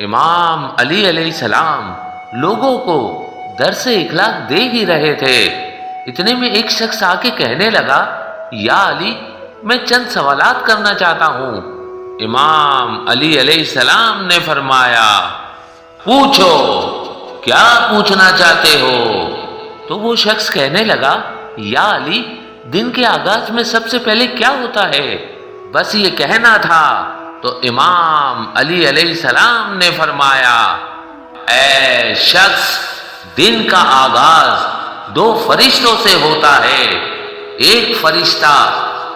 امام علی علیہ السلام لوگوں کو درس اخلاق دے ہی رہے تھے، اتنے میں ایک شخص آ کے کہنے لگا، یا علی، میں چند سوالات کرنا چاہتا ہوں۔ امام علی علیہ السلام نے فرمایا، پوچھو، کیا پوچھنا چاہتے ہو؟ تو وہ شخص کہنے لگا، یا علی، دن کے آغاز میں سب سے پہلے کیا ہوتا ہے؟ بس یہ کہنا تھا۔ تو امام علی علیہ السلام نے فرمایا، اے شخص، دن کا آغاز دو فرشتوں سے ہوتا ہے۔ ایک فرشتہ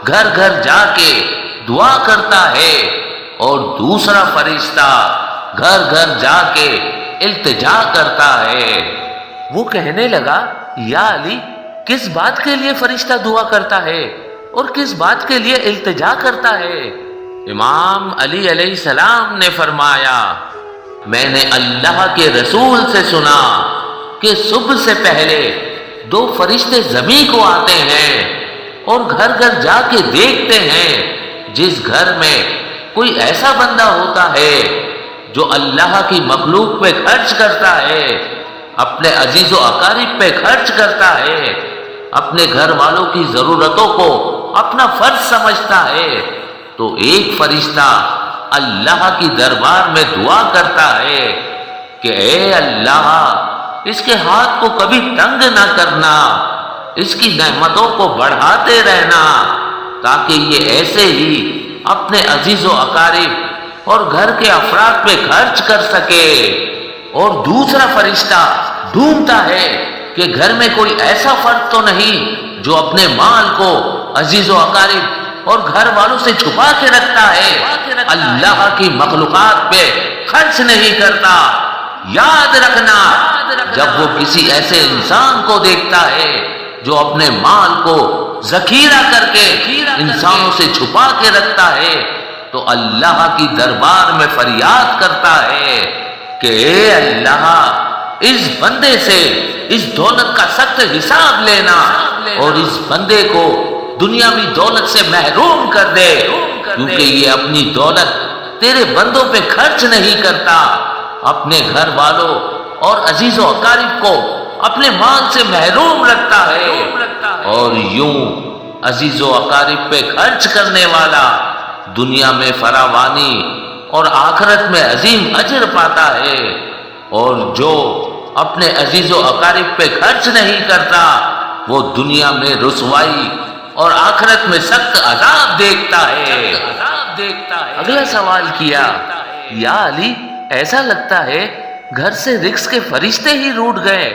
گھر گھر جا کے دعا کرتا ہے اور دوسرا فرشتہ گھر گھر جا کے التجا کرتا ہے۔ وہ کہنے لگا، یا علی، کس بات کے لیے فرشتہ دعا کرتا ہے اور کس بات کے لیے التجا کرتا ہے؟ امام علی علیہ السلام نے فرمایا، میں نے اللہ کے رسول سے سنا کہ صبح سے پہلے دو فرشتے زمین کو آتے ہیں اور گھر گھر جا کے دیکھتے ہیں جس گھر میں کوئی ایسا بندہ ہوتا ہے جو اللہ کی مخلوق پہ خرچ کرتا ہے، اپنے عزیز و اقارب پہ خرچ کرتا ہے، اپنے گھر والوں کی ضرورتوں کو اپنا فرض سمجھتا ہے، تو ایک فرشتہ اللہ کی دربار میں دعا کرتا ہے کہ اے اللہ، اس کے ہاتھ کو کبھی تنگ نہ کرنا، اس کی نعمتوں کو بڑھاتے رہنا، تاکہ یہ ایسے ہی اپنے عزیز و اقارب اور گھر کے افراد پہ خرچ کر سکے۔ اور دوسرا فرشتہ ڈھونڈتا ہے کہ گھر میں کوئی ایسا فرد تو نہیں جو اپنے مال کو عزیز و اقارب اور گھر والوں سے چھپا کے رکھتا ہے، اللہ کی مخلوقات پہ خرچ نہیں کرتا۔ یاد رکھنا، جب وہ کسی ایسے انسان کو دیکھتا ہے جو اپنے مال کو ذخیرہ کر کے انسانوں سے چھپا کے رکھتا ہے، تو اللہ کی دربار میں فریاد کرتا ہے کہ اے اللہ، اس بندے سے اس دولت کا سخت حساب لینا اور اس بندے کو دنیاوی دولت سے محروم کر دے، کیونکہ یہ اپنی دولت تیرے بندوں پہ خرچ نہیں کرتا، اپنے گھر والوں اور عزیز و اقارب کو اپنے مال سے محروم رکھتا ہے، اور یوں عزیز و اقارب پہ خرچ کرنے والا دنیا میں فراوانی اور آخرت میں عظیم اجر پاتا ہے، اور جو اپنے عزیز و اقارب پہ خرچ نہیں کرتا وہ دنیا میں رسوائی اور آخرت میں سخت عذاب دیکھتا ہے۔ اگلا سوال کیا، یا علی، ایسا لگتا ہے گھر سے رزق کے فرشتے ہی روٹ گئے،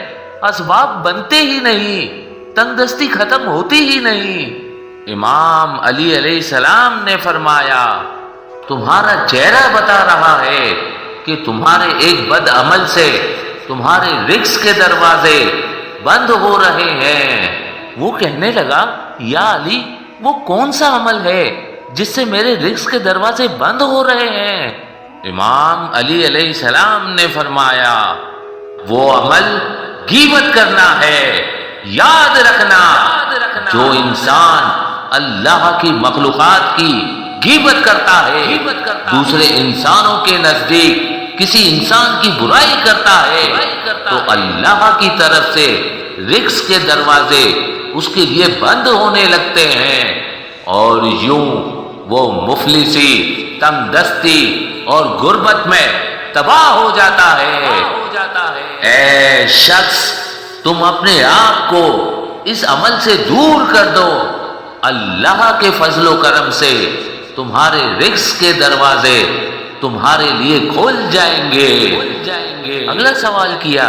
اسباب بنتے ہی نہیں، تنگ دستی ختم ہوتی ہی نہیں۔ امام علی علیہ السلام نے فرمایا، تمہارا چہرہ بتا رہا ہے کہ تمہارے ایک بد عمل سے تمہارے رزق کے دروازے بند ہو رہے ہیں۔ وہ کہنے لگا، یا علی، وہ کون سا عمل ہے جس سے میرے رزق کے دروازے بند ہو رہے ہیں؟ امام علی علیہ السلام نے فرمایا، وہ عمل غیبت کرنا ہے۔ یاد رکھنا، جو انسان اللہ کی مخلوقات کی غیبت کرتا ہے، دوسرے انسانوں کے نزدیک کسی انسان کی برائی کرتا ہے، تو اللہ کی طرف سے رزق کے دروازے اس کے لیے بند ہونے لگتے ہیں، اور یوں وہ مفلسی، تنگ دستی اور غربت میں تباہ ہو جاتا ہے۔ اے شخص، تم اپنے آپ کو اس عمل سے دور کر دو، اللہ کے فضل و کرم سے تمہارے رزق کے دروازے تمہارے لیے کھل جائیں گے۔ اگلا سوال کیا،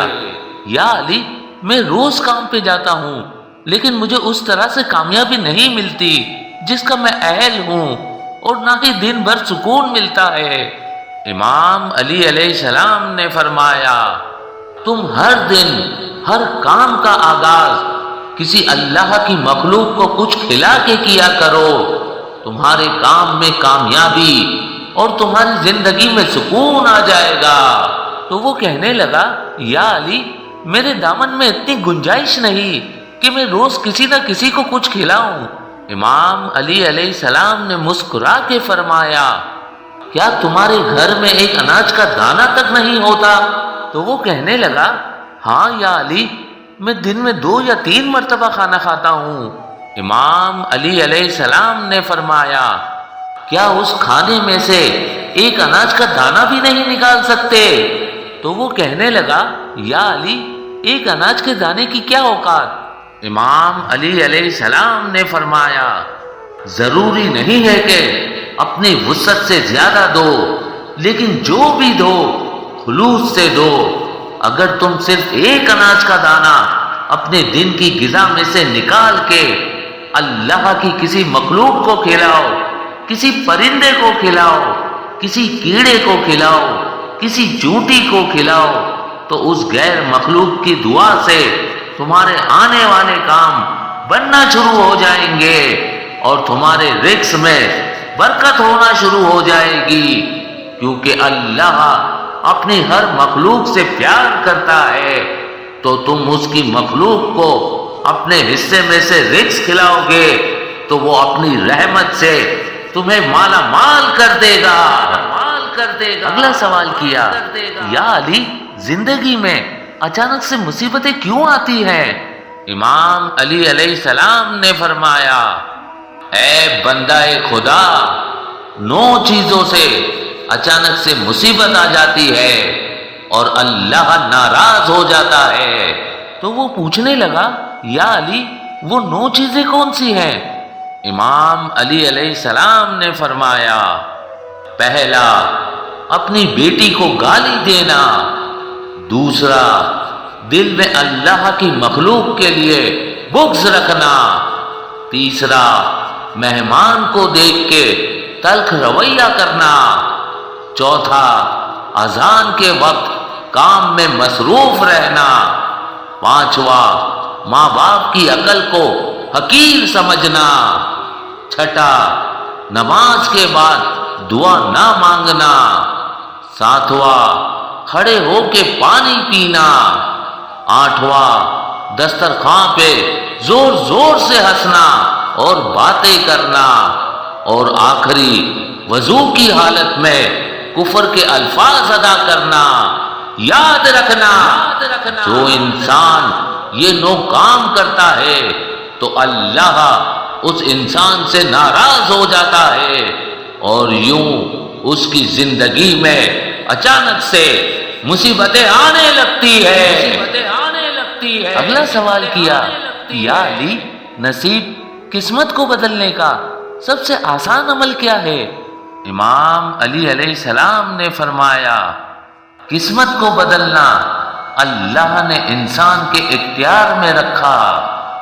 یا علی، میں روز کام پہ جاتا ہوں لیکن مجھے اس طرح سے کامیابی نہیں ملتی جس کا میں اہل ہوں، اور نہ ہی دن بھر سکون ملتا ہے۔ امام علی علیہ السلام نے فرمایا، تم ہر دن ہر کام کا آغاز کسی اللہ کی مخلوق کو کچھ کھلا کے کیا کرو، تمہارے کام میں کامیابی اور تمہاری زندگی میں سکون آ جائے گا۔ تو وہ کہنے لگا، یا علی، میرے دامن میں اتنی گنجائش نہیں کہ میں روز کسی نہ کسی کو کچھ کھلاؤں۔ امام علی علیہ السلام نے مسکرا کے فرمایا، کیا تمہارے گھر میں ایک اناج کا دانہ تک نہیں ہوتا؟ تو وہ کہنے لگا، ہاں یا علی، میں دن میں 2 یا 3 مرتبہ کھانا کھاتا ہوں۔ امام علی علیہ السلام نے فرمایا، کیا اس کھانے میں سے ایک اناج کا دانہ بھی نہیں نکال سکتے؟ تو وہ کہنے لگا، یا علی، ایک اناج کے دانے کی کیا اوقات؟ امام علی علیہ السلام نے فرمایا، ضروری نہیں ہے کہ اپنی وسعت سے زیادہ دو، لیکن جو بھی دو خلوص سے دو۔ اگر تم صرف ایک اناج کا دانہ اپنے دن کی غذا میں سے نکال کے اللہ کی کسی مخلوق کو کھلاؤ، کسی پرندے کو کھلاؤ، کسی کیڑے کو کھلاؤ، کسی چونٹی کو کھلاؤ، تو اس غیر مخلوق کی دعا سے تمہارے آنے والے کام بننا شروع ہو جائیں گے اور تمہارے رزق میں برکت ہونا شروع ہو جائے گی، کیونکہ اللہ اپنی ہر مخلوق سے پیار کرتا ہے۔ تو تم اس کی مخلوق کو اپنے حصے میں سے رزق کھلاؤ گے تو وہ اپنی رحمت سے تمہیں مالا مال کر دے گا۔ اگلا سوال کیا، یا علی، زندگی میں اچانک سے مصیبتیں کیوں آتی ہیں؟ امام علی علیہ السلام نے فرمایا، اے بندہ خدا، 9 چیزوں سے اچانک سے مصیبت آ جاتی ہے اور اللہ ناراض ہو جاتا ہے۔ تو وہ پوچھنے لگا، یا علی، وہ 9 چیزیں کون سی ہیں؟ امام علی علیہ السلام نے فرمایا، پہلا، اپنی بیٹی کو گالی دینا، دوسرا، دل میں اللہ کی مخلوق کے لیے بغض رکھنا، تیسرا، مہمان کو دیکھ کے تلخ رویہ کرنا، چوتھا، اذان کے وقت کام میں مصروف رہنا، پانچواں، ماں باپ کی عقل کو حقیر سمجھنا، چھٹا، نماز کے بعد دعا نہ مانگنا، ساتواں، کھڑے ہو کے پانی پینا، آٹھواں، دسترخوان پہ زور زور سے ہنسنا اور باتیں کرنا، اور آخری، وضو کی حالت میں کفر کے الفاظ ادا کرنا۔ یاد رکھنا، جو انسان یہ 9 کام کرتا ہے تو اللہ اس انسان سے ناراض ہو جاتا ہے اور یوں اس کی زندگی میں اچانک سے مصیبتیں آنے لگتی ہے۔ اگلا سوال کیا، یا علی، نصیب، قسمت کو بدلنے کا سب سے آسان عمل کیا ہے؟ امام علی علیہ السلام نے فرمایا، قسمت کو بدلنا اللہ نے انسان کے اختیار میں رکھا۔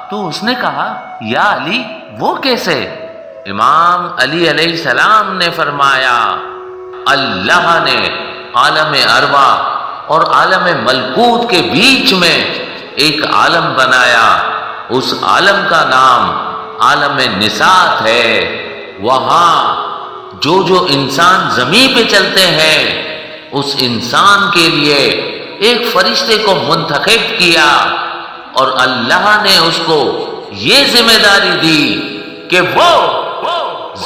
تو اس نے کہا، یا علی، وہ کیسے؟ امام علی علیہ السلام نے فرمایا، اللہ نے عالم ارواح اور عالم ملکوت کے بیچ میں ایک عالم بنایا، اس عالم کا نام عالم نسات ہے۔ وہاں جو انسان زمین پہ چلتے ہیں اس انسان کے لیے ایک فرشتے کو منتخب کیا اور اللہ نے اس کو یہ ذمہ داری دی کہ وہ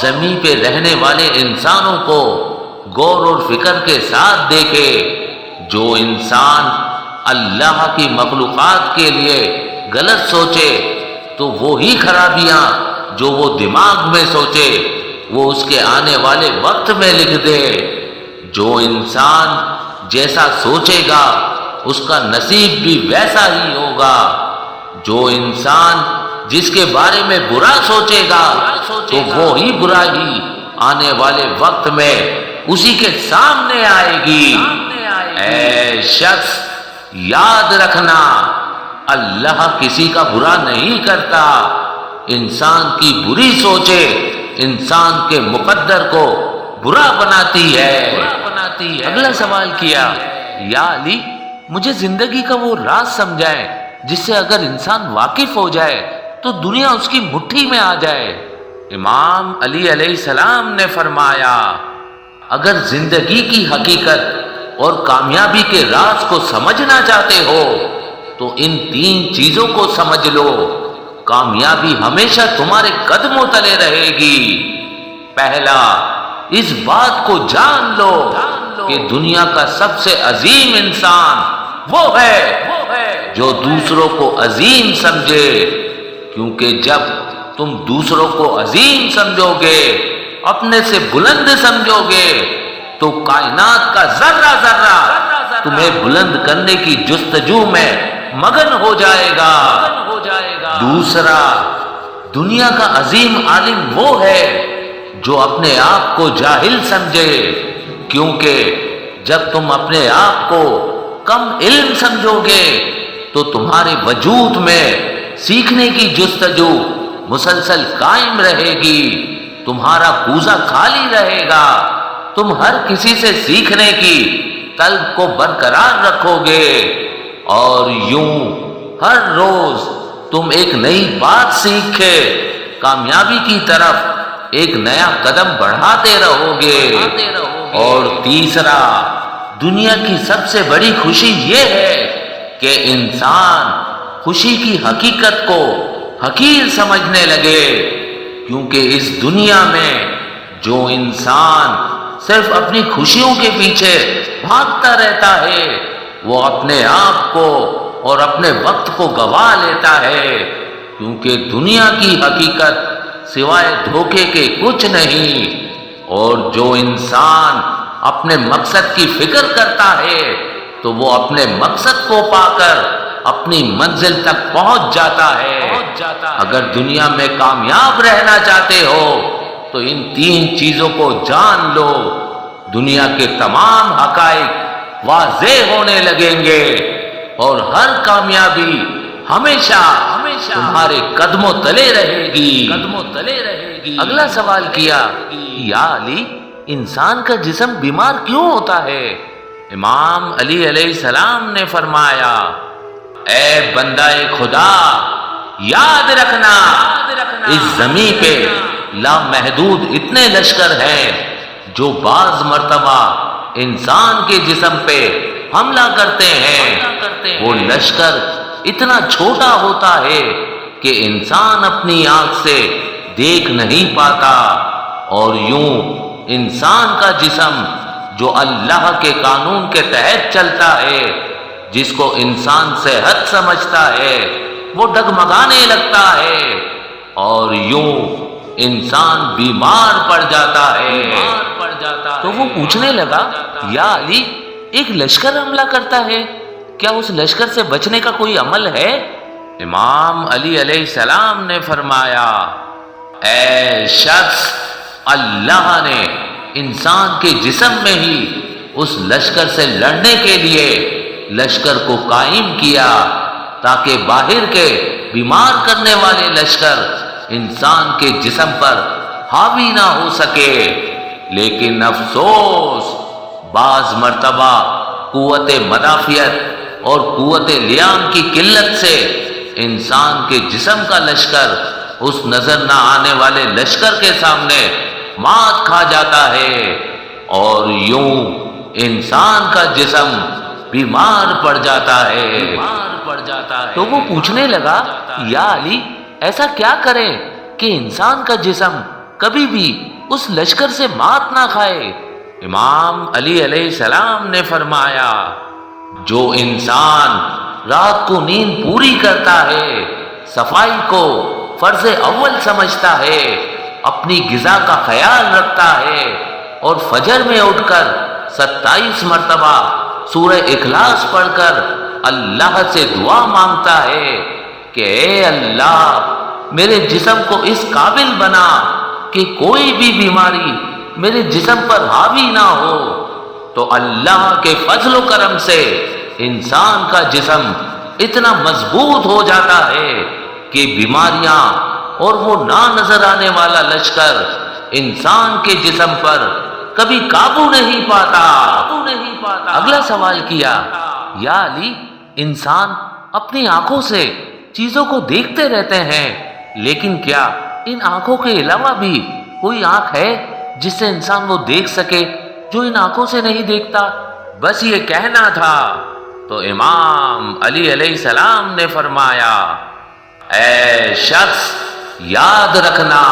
زمین پہ رہنے والے انسانوں کو غور اور فکر کے ساتھ دیکھے۔ جو انسان اللہ کی مخلوقات کے لیے غلط سوچے تو وہی خرابیاں جو وہ دماغ میں سوچے وہ اس کے آنے والے وقت میں لکھ دے۔ جو انسان جیسا سوچے گا اس کا نصیب بھی ویسا ہی ہوگا۔ جو انسان جس کے بارے میں برا سوچے گا تو وہی برائی آنے والے وقت میں اسی کے سامنے آئے گی۔ اے شخص، یاد رکھنا، اللہ کسی کا برا نہیں کرتا۔ انسان کی بری سوچے انسان کے مقدر کو برا بناتی ہے۔ اگلا سوال کیا، یا علی، مجھے زندگی کا وہ راز سمجھائیں جس سے اگر انسان واقف ہو جائے تو دنیا اس کی مٹھی میں آ جائے۔ امام علی علیہ السلام نے فرمایا، اگر زندگی کی حقیقت اور کامیابی کے راز کو سمجھنا چاہتے ہو تو ان 3 چیزوں کو سمجھ لو، کامیابی ہمیشہ تمہارے قدموں تلے رہے گی۔ پہلا، اس بات کو جان لو کہ دنیا کا سب سے عظیم انسان وہ ہے جو دوسروں کو عظیم سمجھے، کیونکہ جب تم دوسروں کو عظیم سمجھو گے، اپنے سے بلند سمجھو گے، تو کائنات کا ذرہ ذرہ تمہیں بلند کرنے کی جستجو میں مگن ہو جائے گا۔ دوسرا، دنیا کا عظیم عالم وہ ہے جو اپنے آپ کو جاہل سمجھے، کیونکہ جب تم اپنے آپ کو کم علم سمجھو گے تو تمہارے وجود میں سیکھنے کی جستجو مسلسل قائم رہے گی، تمہارا کوزہ خالی رہے گا، تم ہر کسی سے سیکھنے کی طلب کو برقرار رکھو گے، اور یوں ہر روز تم ایک نئی بات سیکھ کے کامیابی کی طرف ایک نیا قدم بڑھاتے رہو گے۔ اور تیسرا، دنیا کی سب سے بڑی خوشی یہ ہے کہ انسان خوشی کی حقیقت کو حقیر سمجھنے لگے، کیونکہ اس دنیا میں جو انسان صرف اپنی خوشیوں کے پیچھے بھاگتا رہتا ہے وہ اپنے آپ کو اور اپنے وقت کو گوا لیتا ہے، کیونکہ دنیا کی حقیقت سوائے دھوکے کے کچھ نہیں۔ اور جو انسان اپنے مقصد کی فکر کرتا ہے تو وہ اپنے مقصد کو پا کر اپنی منزل تک پہنچ جاتا ہے۔ اگر دنیا میں کامیاب رہنا چاہتے ہو تو ان تین چیزوں کو جان لو، دنیا کے تمام حقائق واضح ہونے لگیں گے اور ہر کامیابی ہمیشہ تمہارے قدموں تلے رہے گی۔ اگلا سوال کیا، یا علی، انسان کا جسم بیمار کیوں ہوتا ہے؟ امام علی علیہ السلام نے فرمایا، اے بندہ خدا، یاد رکھنا اس زمین پہ لامحدود اتنے لشکر ہیں جو بعض مرتبہ انسان کے جسم پہ حملہ کرتے ہیں۔ وہ لشکر اتنا چھوٹا ہوتا ہے کہ انسان اپنی آنکھ سے دیکھ نہیں پاتا، اور یوں انسان کا جسم جو اللہ کے قانون کے تحت چلتا ہے، جس کو انسان صحت سمجھتا ہے، وہ ڈگمگانے لگتا ہے اور یوں انسان بیمار پڑ جاتا ہے۔ تو وہ پوچھنے لگا، یا علی، ایک لشکر حملہ کرتا ہے، کیا اس لشکر سے بچنے کا کوئی عمل ہے؟ امام علی علیہ السلام نے فرمایا، اے شخص، اللہ نے انسان کے جسم میں ہی اس لشکر سے لڑنے کے لیے لشکر کو قائم کیا تاکہ باہر کے بیمار کرنے والے لشکر انسان کے جسم پر حاوی نہ ہو سکے۔ لیکن افسوس، بعض مرتبہ قوت مدافعت اور قوت لیام کی قلت سے انسان کے جسم کا لشکر اس نظر نہ آنے والے لشکر کے سامنے مات کھا جاتا ہے، اور یوں انسان کا جسم بیمار پڑ جاتا ہے۔ تو وہ پوچھنے لگا، یا علی، ایسا کیا کرے کہ انسان کا جسم کبھی بھی اس لشکر سے مات نہ کھائے؟ امام علی علیہ السلام نے فرمایا، جو انسان رات کو نیند پوری کرتا ہے، صفائی کو فرض اول سمجھتا ہے، اپنی غذا کا خیال رکھتا ہے، اور فجر میں اٹھ کر 27 مرتبہ سورہ اخلاص پڑھ کر اللہ سے دعا مانگتا ہے کہ اے اللہ، میرے جسم کو اس قابل بنا کہ کوئی بھی بیماری میرے جسم پر حاوی نہ ہو، تو اللہ کے فضل و کرم سے انسان کا جسم اتنا مضبوط ہو جاتا ہے کہ بیماریاں اور وہ نہ نظر آنے والا لشکر انسان کے جسم پر کبھی قابو نہیں پاتا۔ اگلا سوال کیا، یا علی، انسان اپنی آنکھوں سے چیزوں کو دیکھتے رہتے ہیں، لیکن کیا ان آنکھوں کے علاوہ بھی کوئی آنکھ ہے جس سے انسان وہ دیکھ سکے جو ان آنکھوں سے نہیں دیکھتا؟ بس یہ کہنا تھا۔ تو امام علی علیہ السلام نے فرمایا، اے شخص، یاد رکھنا،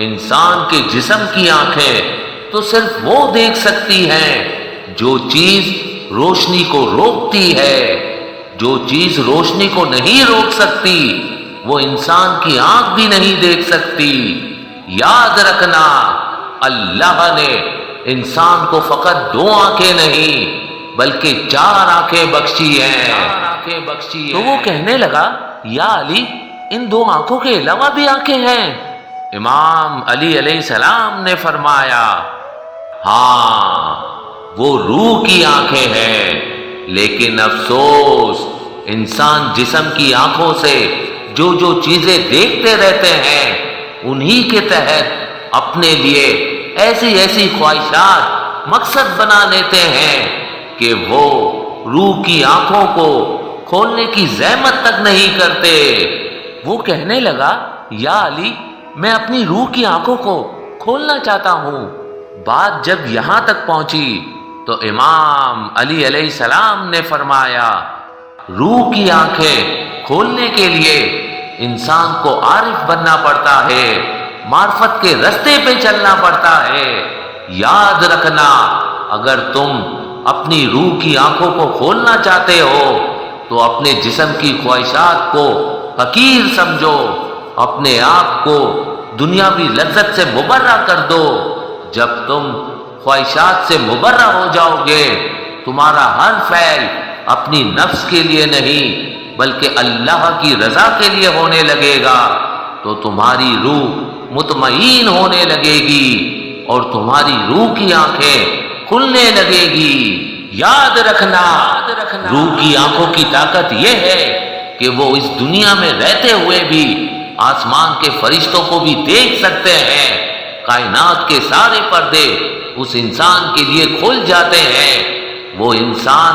انسان کے جسم کی آنکھیں تو صرف وہ دیکھ سکتی ہیں جو چیز روشنی کو روکتی ہے۔ جو چیز روشنی کو نہیں روک سکتی وہ انسان کی آنکھ بھی نہیں دیکھ سکتی۔ یاد رکھنا، اللہ نے انسان کو فقط 2 آنکھیں نہیں بلکہ 4 آنکھیں بخشی ہیں۔ تو وہ کہنے لگا، یا علی، ان 2 آنکھوں کے علاوہ بھی آنکھیں ہیں؟ امام علی علیہ السلام نے فرمایا، ہاں، وہ روح کی آنکھیں ہیں، لیکن افسوس انسان جسم کی آنکھوں سے جو چیزیں دیکھتے رہتے ہیں انہی کے تحت اپنے لیے ایسی خواہشات مقصد بنا لیتے ہیں کہ وہ روح کی آنکھوں کو کھولنے کی زحمت تک نہیں کرتے۔ وہ کہنے لگا، یا علی، میں اپنی روح کی آنکھوں کو کھولنا چاہتا ہوں۔ بات جب یہاں تک پہنچی تو امام علی علیہ السلام نے فرمایا، روح کی آنکھیں کھولنے کے لیے انسان کو عارف بننا پڑتا ہے، معرفت کے رستے پہ چلنا پڑتا ہے۔ یاد رکھنا، اگر تم اپنی روح کی آنکھوں کو کھولنا چاہتے ہو تو اپنے جسم کی خواہشات کو حقیر سمجھو، اپنے آپ کو دنیاوی لذت سے مبرہ کر دو۔ جب تم خواہشات سے مبرہ ہو جاؤ گے، تمہارا ہر فعل اپنی نفس کے لیے نہیں بلکہ اللہ کی رضا کے لیے ہونے لگے گا، تو تمہاری روح مطمئن ہونے لگے گی اور تمہاری روح کی آنکھیں کھلنے لگے گی۔ یاد رکھنا، روح کی آنکھوں کی طاقت یہ ہے کہ وہ اس دنیا میں رہتے ہوئے بھی آسمان کے فرشتوں کو بھی دیکھ سکتے ہیں۔ کائنات کے سارے پردے اس انسان کے لیے کھل جاتے ہیں۔ وہ انسان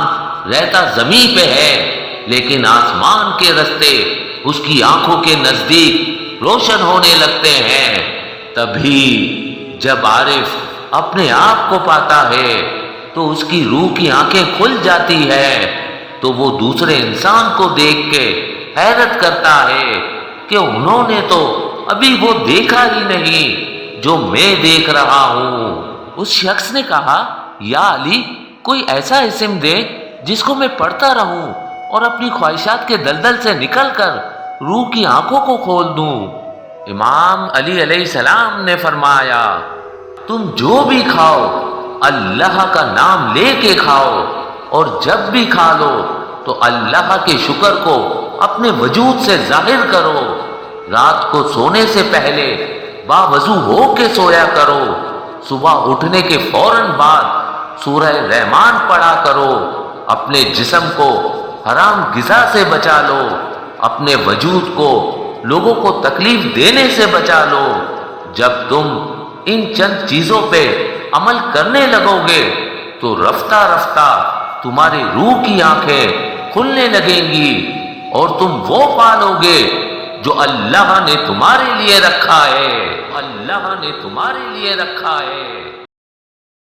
رہتا زمین پہ ہے لیکن آسمان کے رستے اس کی آنکھوں کے نزدیک روشن ہونے لگتے ہیں۔ تبھی جب عارف اپنے آپ کو پاتا ہے تو اس کی روح کی آنکھیں کھل جاتی ہے، تو وہ دوسرے انسان کو دیکھ کے حیرت کرتا ہے کہ انہوں نے تو ابھی وہ دیکھا ہی نہیں جو میں دیکھ رہا ہوں۔ اس شخص نے کہا، یا علی، کوئی ایسا اسم دے جس کو میں پڑھتا رہوں اور اپنی خواہشات کے دلدل سے نکل کر روح کی آنکھوں کو کھول دوں۔ امام علی علیہ السلام نے فرمایا، تم جو بھی کھاؤ اللہ کا نام لے کے کھاؤ، اور جب بھی کھا لو تو اللہ کے شکر کو اپنے وجود سے ظاہر کرو۔ رات کو سونے سے پہلے باوضو ہو کے سویا کرو۔ صبح اٹھنے کے فوراً بعد سورہ رحمان پڑھا کرو۔ اپنے جسم کو حرام غذا سے بچا لو۔ اپنے وجود کو لوگوں کو تکلیف دینے سے بچا لو۔ جب تم ان چند چیزوں پہ عمل کرنے لگو گے تو رفتہ رفتہ تمہاری روح کی آنکھیں کھلنے لگیں گی اور تم وہ پالو گے جو اللہ نے تمہارے لیے رکھا ہے۔ اللہ نے تمہارے لیے رکھا ہے۔